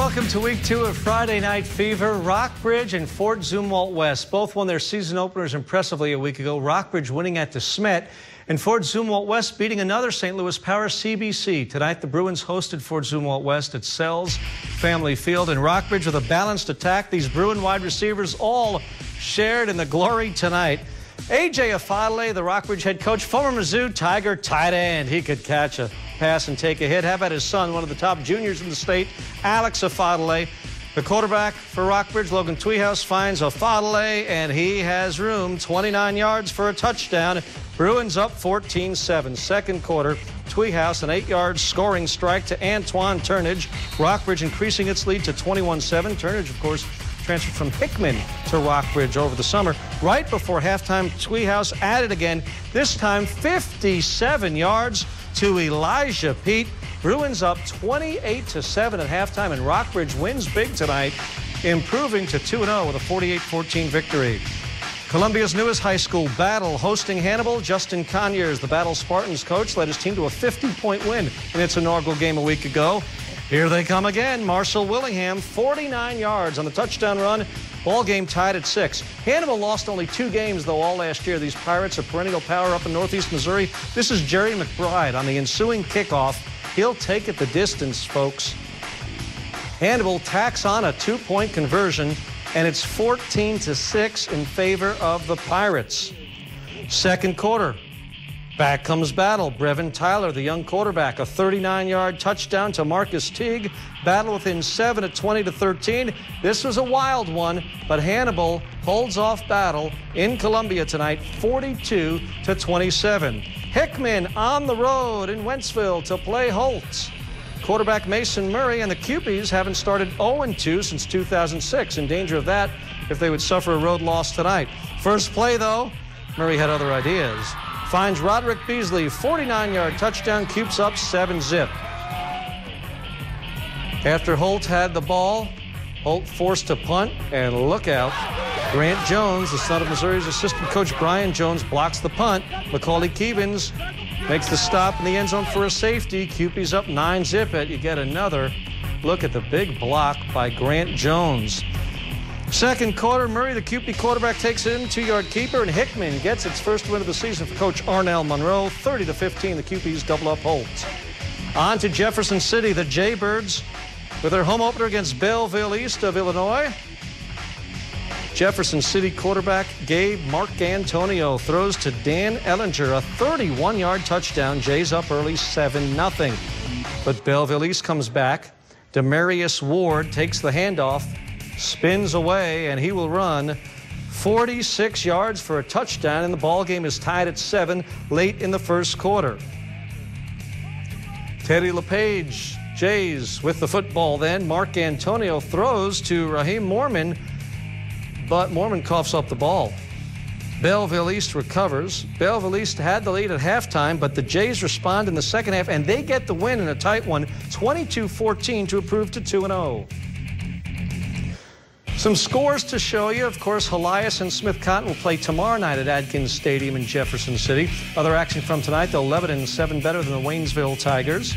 Welcome to week 2 of Friday Night Fever. Rockbridge and Fort Zumwalt West both won their season openers impressively a week ago. Rockbridge winning at the Smet and Fort Zumwalt West beating another St. Louis power, CBC. Tonight, the Bruins hosted Fort Zumwalt West at Sells Family Field. And Rockbridge with a balanced attack. These Bruin wide receivers all shared in the glory tonight. A.J. Afadale, the Rockbridge head coach, former Mizzou Tiger tight end. He could catch a pass and take a hit. How about his son, one of the top juniors in the state, Alex Afadale? The quarterback for Rockbridge, Logan Tweehouse, finds Afadale, and he has room, 29 yards for a touchdown. Bruins up 14-7. Second quarter, Tweehouse, an 8-yard scoring strike to Antoine Turnage. Rockbridge increasing its lead to 21-7. Turnage, of course, transferred from Hickman to Rockbridge over the summer. Right before halftime, Tweehouse added again, this time 57 yards to Elijah Pete. Bruins up 28-7 at halftime, and Rockbridge wins big tonight, improving to 2-0 with a 48-14 victory. Columbia's newest high school battle hosting Hannibal. Justin Conyers, the Battle Spartans coach, led his team to a 50-point win in its inaugural game a week ago. Here they come again. Marshall Willingham, 49 yards on the touchdown run. Ball game tied at 6. Hannibal lost only 2 games, though, all last year. These Pirates are perennial power up in Northeast Missouri. This is Jerry McBride on the ensuing kickoff. He'll take it the distance, folks. Hannibal tacks on a 2-point conversion, and it's 14-6 in favor of the Pirates. Second quarter. Back comes Battle. Brevin Tyler, the young quarterback, a 39-yard touchdown to Marcus Teague. Battle within 7 at 20-13. This was a wild one, but Hannibal holds off Battle in Columbia tonight, 42-27. Hickman on the road in Wentzville to play Holtz. Quarterback Mason Murray and the Cupies haven't started 0-2 since 2006. In danger of that if they would suffer a road loss tonight. First play, though, Murray had other ideas. Finds Roderick Beasley, 49-yard touchdown, Cupes up 7-zip. After Holt had the ball, Holt forced to punt, and look out. Grant Jones, the son of Missouri's assistant coach Brian Jones, blocks the punt. Macaulay Keevins makes the stop in the end zone for a safety. Cupies up 9-zip. You get another look at the big block by Grant Jones. Second quarter, Murray, the Cupid quarterback, takes it in, 2-yard keeper, and Hickman gets its first win of the season for Coach Arnell Monroe. 30-15, the Cupies double up Holtz. On to Jefferson City, the Jaybirds, with their home opener against Belleville East of Illinois. Jefferson City quarterback Gabe Marcantonio throws to Dan Ellinger, a 31-yard touchdown. Jays up early, 7-0. But Belleville East comes back. Demarius Ward takes the handoff, spins away, and he will run 46 yards for a touchdown, and the ball game is tied at 7 late in the first quarter. Teddy LePage, Jays with the football then. Marcantonio throws to Raheem Mormon, but Mormon coughs up the ball. Belleville East recovers. Belleville East had the lead at halftime, but the Jays respond in the second half, and they get the win in a tight one, 22-14 to improve to 2-0. Some scores to show you. Of course, Helias and Smith Cotton will play tomorrow night at Adkins Stadium in Jefferson City. Other action from tonight, though, Lebanon 7 better than the Waynesville Tigers.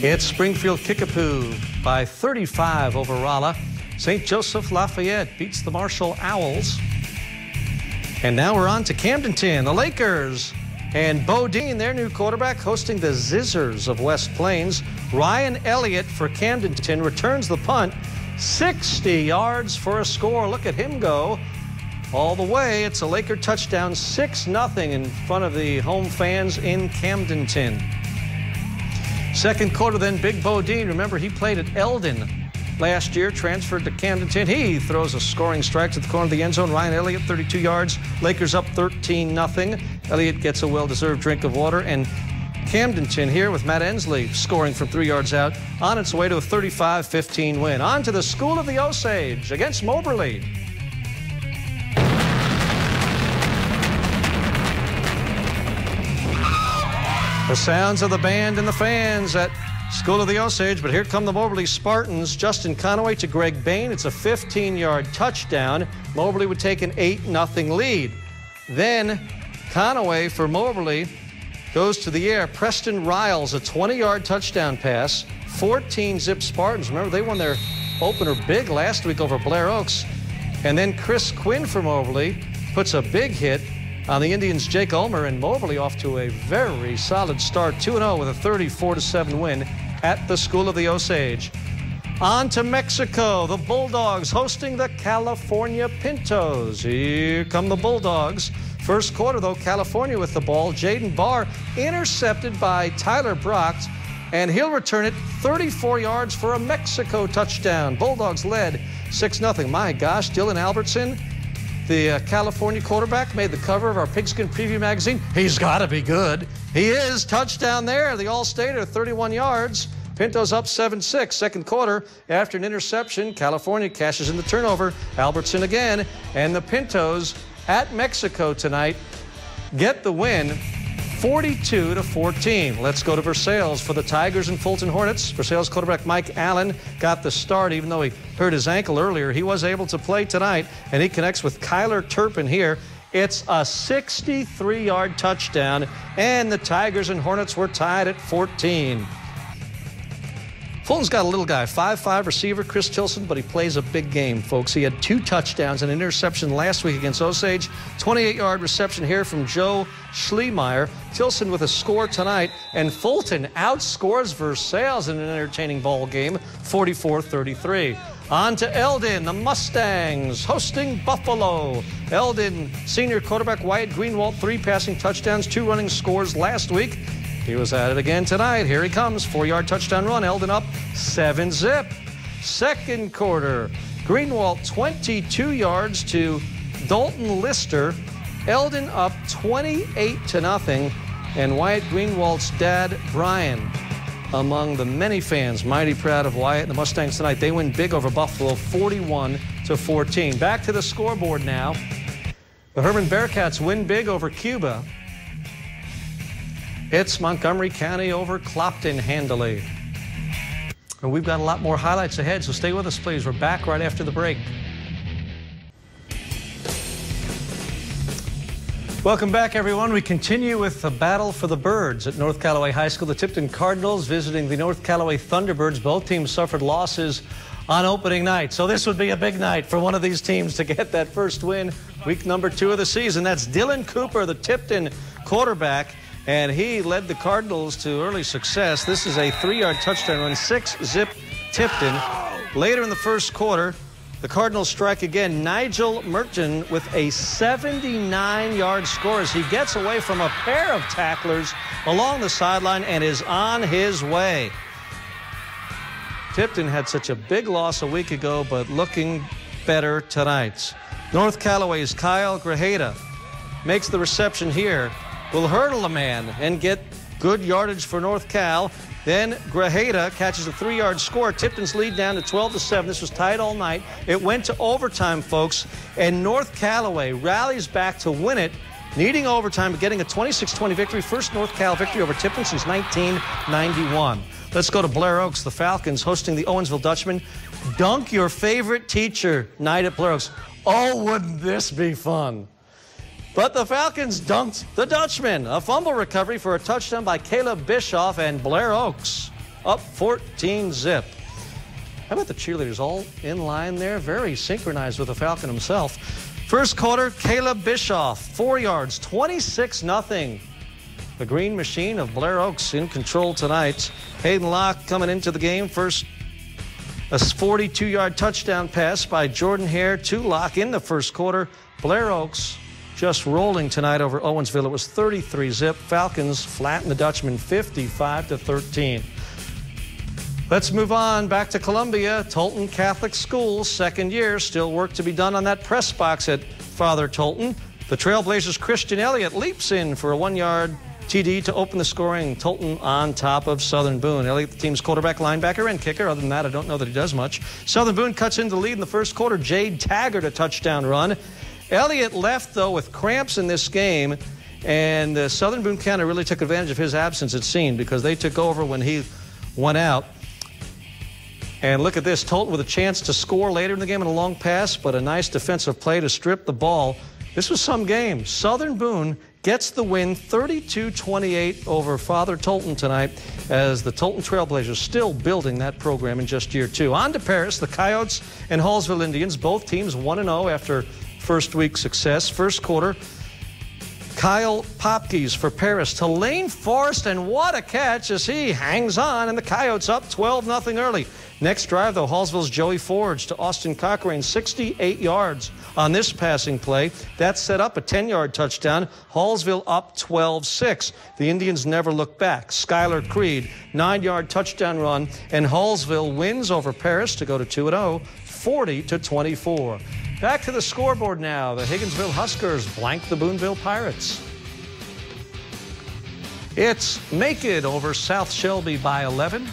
It's Springfield Kickapoo by 35 over Rolla. St. Joseph Lafayette beats the Marshall Owls. And now we're on to Camdenton, the Lakers. And Bodine, their new quarterback, hosting the Zizzers of West Plains. Ryan Elliott for Camdenton returns the punt. 60 yards for a score. Look at him go all the way. It's a Laker touchdown, 6-0 in front of the home fans in Camdenton. Second quarter then, Big Bodine. Remember, he played at Eldon last year, transferred to Camdenton. He throws a scoring strike to the corner of the end zone. Ryan Elliott, 32 yards. Lakers up 13-0. Elliott gets a well-deserved drink of water, and Camdenton here with Matt Ensley scoring from 3 yards out on its way to a 35-15 win. On to the School of the Osage against Moberly. The sounds of the band and the fans at School of the Osage, but here come the Moberly Spartans. Justin Conaway to Greg Bain. It's a 15-yard touchdown. Moberly would take an 8-0 lead. Then Conaway for Moberly goes to the air. Preston Riles, a 20-yard touchdown pass. 14-zip Spartans. Remember, they won their opener big last week over Blair Oaks. And then Chris Quinn from Moberly puts a big hit on the Indians' Jake Ulmer, and Moberly off to a very solid start, 2-0 with a 34-7 win at the School of the Osage. On to Mexico, the Bulldogs hosting the California Pintos. Here come the Bulldogs. First quarter, though, California with the ball. Jaden Barr intercepted by Tyler Brock, and he'll return it 34 yards for a Mexico touchdown. Bulldogs led 6-0. My gosh, Dylan Albertson, the California quarterback, made the cover of our Pigskin Preview magazine. He's got to be good. He is. Touchdown there. The All-Stater, 31 yards. Pintos up 7-6. Second quarter, after an interception, California cashes in the turnover. Albertson again, and the Pintos at Mexico tonight get the win, 42-14. Let's go to Versailles for the Tigers and Fulton Hornets. Versailles quarterback Mike Allen got the start, even though he hurt his ankle earlier. He was able to play tonight, and he connects with Kyler Turpin here. It's a 63-yard touchdown, and the Tigers and Hornets were tied at 14. Fulton's got a little guy, 5'5" receiver, Chris Tilson, but he plays a big game, folks. He had 2 touchdowns and an interception last week against Osage. 28-yard reception here from Joe Schlemeyer. Tilson with a score tonight, and Fulton outscores Versailles in an entertaining ball game, 44-33. On to Eldon, the Mustangs hosting Buffalo. Eldon, senior quarterback Wyatt Greenwald, 3 passing touchdowns, 2 running scores last week. He was at it again tonight. Here he comes. 4-yard touchdown run. Eldon up 7-zip. Second quarter. Greenwald 22 yards to Dalton Lister. Eldon up 28-0. And Wyatt Greenwald's dad, Brian, among the many fans mighty proud of Wyatt and the Mustangs tonight. They win big over Buffalo, 41-14. Back to the scoreboard now. The Herman Bearcats win big over Cuba. It's Montgomery County over Clopton handily. And we've got a lot more highlights ahead, so stay with us, please. We're back right after the break. Welcome back, everyone. We continue with the battle for the birds at North Callaway High School. The Tipton Cardinals visiting the North Callaway Thunderbirds. Both teams suffered losses on opening night, so this would be a big night for one of these teams to get that first win. Week number 2 of the season. That's Dylan Cooper, the Tipton quarterback, and he led the Cardinals to early success. This is a 3-yard touchdown run, 6-zip Tipton. Later in the first quarter, the Cardinals strike again. Nigel Merton with a 79-yard score as he gets away from a pair of tacklers along the sideline and is on his way. Tipton had such a big loss a week ago, but looking better tonight. North Callaway's Kyle Grajeda makes the reception here. Will hurdle a man and get good yardage for North Cal. Then Grajeda catches a 3-yard score. Tipton's lead down to 12-7. This was tied all night. It went to overtime, folks, and North Callaway rallies back to win it, needing overtime, but getting a 26-20 victory. First North Cal victory over Tipton since 1991. Let's go to Blair Oaks. The Falcons hosting the Owensville Dutchmen. Dunk your favorite teacher night at Blair Oaks. Oh, wouldn't this be fun? But the Falcons dunked the Dutchmen. A fumble recovery for a touchdown by Caleb Bischoff, and Blair Oaks up 14-zip. How about the cheerleaders all in line there? Very synchronized with the Falcon himself. First quarter, Caleb Bischoff, 4 yards, 26-0. The Green Machine of Blair Oaks in control tonight. Hayden Locke coming into the game. First, a 42-yard touchdown pass by Jordan Hare to Locke in the first quarter. Blair Oaks just rolling tonight over Owensville. It was 33-zip. Falcons flatten the Dutchmen 55-13. Let's move on back to Columbia. Tolton Catholic Schools, second year. Still work to be done on that press box at Father Tolton. The Trailblazers' Christian Elliott leaps in for a 1-yard TD to open the scoring. Tolton on top of Southern Boone. Elliott, the team's quarterback, linebacker, and kicker. Other than that, I don't know that he does much. Southern Boone cuts into the lead in the first quarter. Jade Taggart, a touchdown run. Elliott left, though, with cramps in this game, and Southern Boone County really took advantage of his absence, it seemed, because they took over when he went out. And look at this, Tolton with a chance to score later in the game in a long pass, but a nice defensive play to strip the ball. This was some game. Southern Boone gets the win 32-28 over Father Tolton tonight as the Tolton Trailblazers still building that program in just year 2. On to Paris, the Coyotes and Hallsville Indians, both teams 1-0 after first week success. First quarter, Kyle Popkes for Paris to Lane Forrest, and what a catch as he hangs on, and the Coyotes up 12-0 early. Next drive, though, Hallsville's Joey Forge to Austin Cochrane, 68 yards on this passing play. That set up a 10-yard touchdown. Hallsville up 12-6. The Indians never look back. Skylar Creed, 9-yard touchdown run, and Hallsville wins over Paris to go to 2-0, 40-24. Back to the scoreboard now. The Higginsville Huskers blank the Boonville Pirates. It's Macon over South Shelby by 11.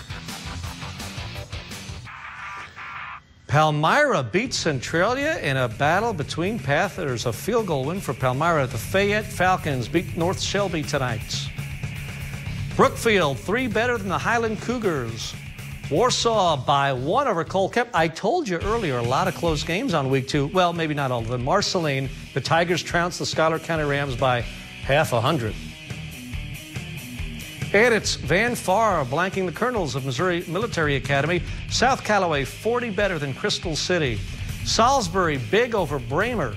Palmyra beats Centralia in a battle between paths. There's a field goal win for Palmyra. The Fayette Falcons beat North Shelby tonight. Brookfield, 3 better than the Highland Cougars. Warsaw by 1 over Colquette. I told you earlier, a lot of close games on week 2. Well, maybe not all of them. Marceline, the Tigers trounced the Schuyler County Rams by 50. And it's Van Far blanking the Colonels of Missouri Military Academy. South Callaway, 40 better than Crystal City. Salisbury, big over Bramer.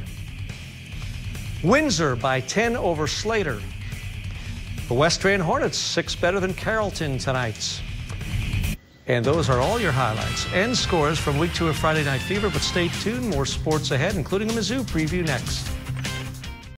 Windsor by 10 over Slater. The West Rand Hornets, 6 better than Carrollton tonight. And those are all your highlights and scores from week 2 of Friday Night Fever. But stay tuned, more sports ahead, including a Mizzou preview next.